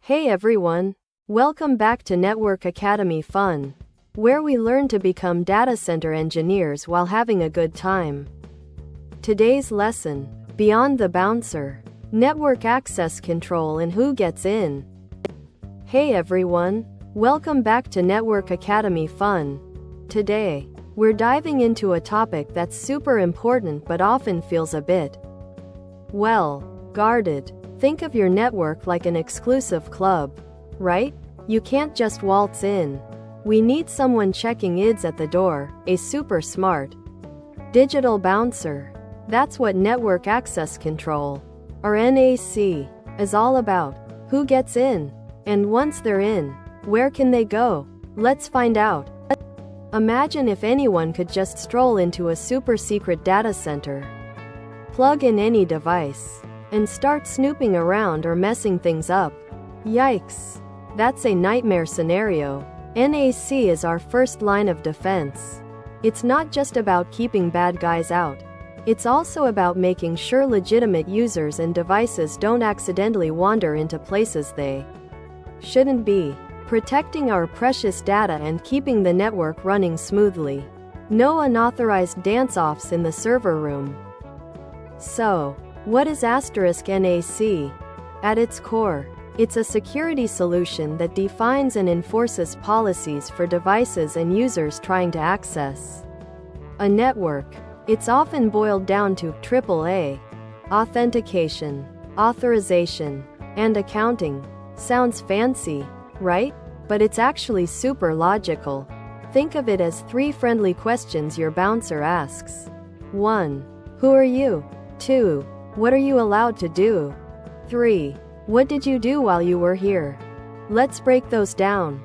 Hey everyone! Welcome back to Network Academy Fun, where we learn to become data center engineers while having a good time. Today's lesson: Beyond the Bouncer, Network Access Control and Who Gets In. Hey everyone! Welcome back to Network Academy Fun. Today, we're diving into a topic that's super important but often feels a bit, well, guarded. Think of your network like an exclusive club, right? You can't just waltz in. We need someone checking IDs at the door, a super smart digital bouncer. That's what Network Access Control, or NAC, is all about. Who gets in? And once they're in, where can they go? Let's find out. Imagine if anyone could just stroll into a super secret data center, plug in any device, and start snooping around or messing things up. Yikes! That's a nightmare scenario. NAC is our first line of defense. It's not just about keeping bad guys out. It's also about making sure legitimate users and devices don't accidentally wander into places they shouldn't be. Protecting our precious data and keeping the network running smoothly. No unauthorized dance-offs in the server room. So, what is *NAC? At its core, it's a security solution that defines and enforces policies for devices and users trying to access a network. It's often boiled down to AAA. Authentication, authorization, and accounting. Sounds fancy, right? But it's actually super logical. Think of it as 3 friendly questions your bouncer asks. 1. Who are you? 2. What are you allowed to do? 3. What did you do while you were here? Let's break those down.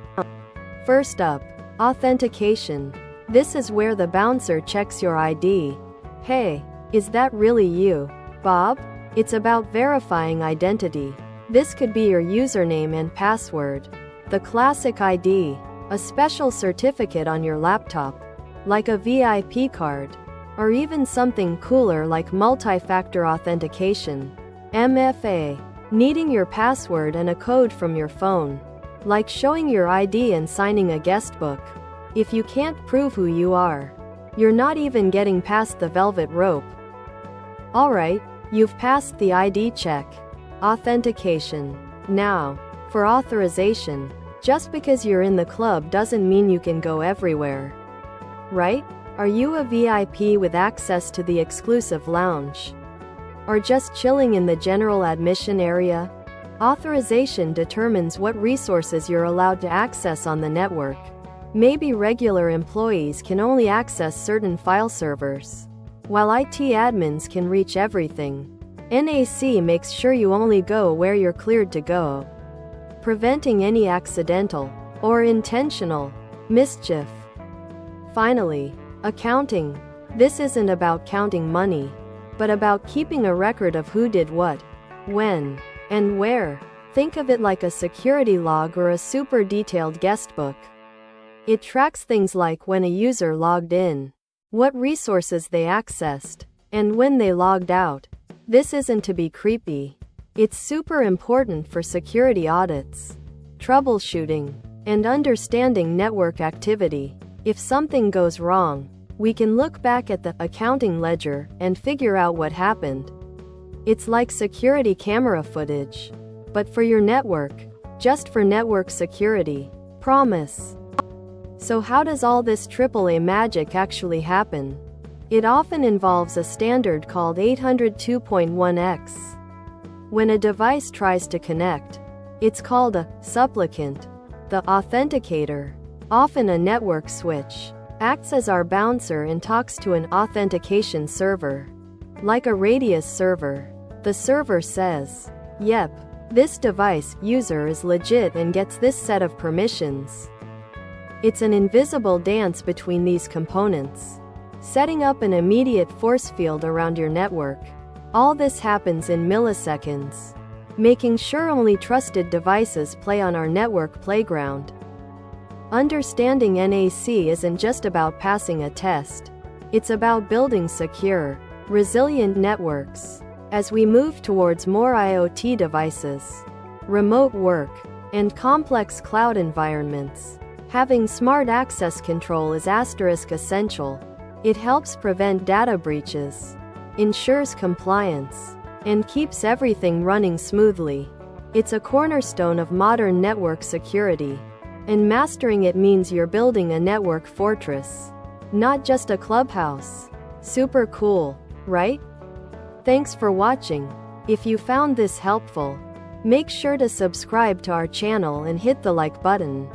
First up, authentication. This is where the bouncer checks your ID. Hey, is that really you, Bob? It's about verifying identity. This could be your username and password, the classic ID, a special certificate on your laptop, like a VIP card, or even something cooler like multi-factor authentication, MFA, needing your password and a code from your phone, like showing your ID and signing a guest book. If you can't prove who you are, you're not even getting past the velvet rope. Alright, you've passed the ID check. Authentication. Now, for authorization. Just because you're in the club doesn't mean you can go everywhere, right? Are you a VIP with access to the exclusive lounge? Or just chilling in the general admission area? Authorization determines what resources you're allowed to access on the network. Maybe regular employees can only access certain file servers, while IT admins can reach everything. NAC makes sure you only go where you're cleared to go, preventing any accidental or intentional mischief. Finally, accounting. This isn't about counting money, but about keeping a record of who did what, when, and where. Think of it like a security log or a super detailed guest book. It tracks things like when a user logged in, what resources they accessed, and when they logged out. This isn't to be creepy. It's super important for security audits, troubleshooting, and understanding network activity. If something goes wrong, we can look back at the accounting ledger and figure out what happened. It's like security camera footage, but for your network, just for network security. Promise. So how does all this AAA magic actually happen? It often involves a standard called 802.1x. When a device tries to connect, it's called a supplicant. The authenticator, often a network switch, acts as our bouncer and talks to an authentication server, like a Radius server. The server says, "Yep, this device user is legit and gets this set of permissions." It's an invisible dance between these components, setting up an immediate force field around your network. All this happens in milliseconds, making sure only trusted devices play on our network playground. Understanding NAC isn't just about passing a test. It's about building secure, resilient networks. As we move towards more IoT devices, remote work, and complex cloud environments. Having smart access control is essential. It helps prevent data breaches, ensures compliance, and keeps everything running smoothly. It's a cornerstone of modern network security. And mastering it means you're building a network fortress, not just a clubhouse. Super cool, right? Thanks for watching. If you found this helpful, make sure to subscribe to our channel and hit the like button.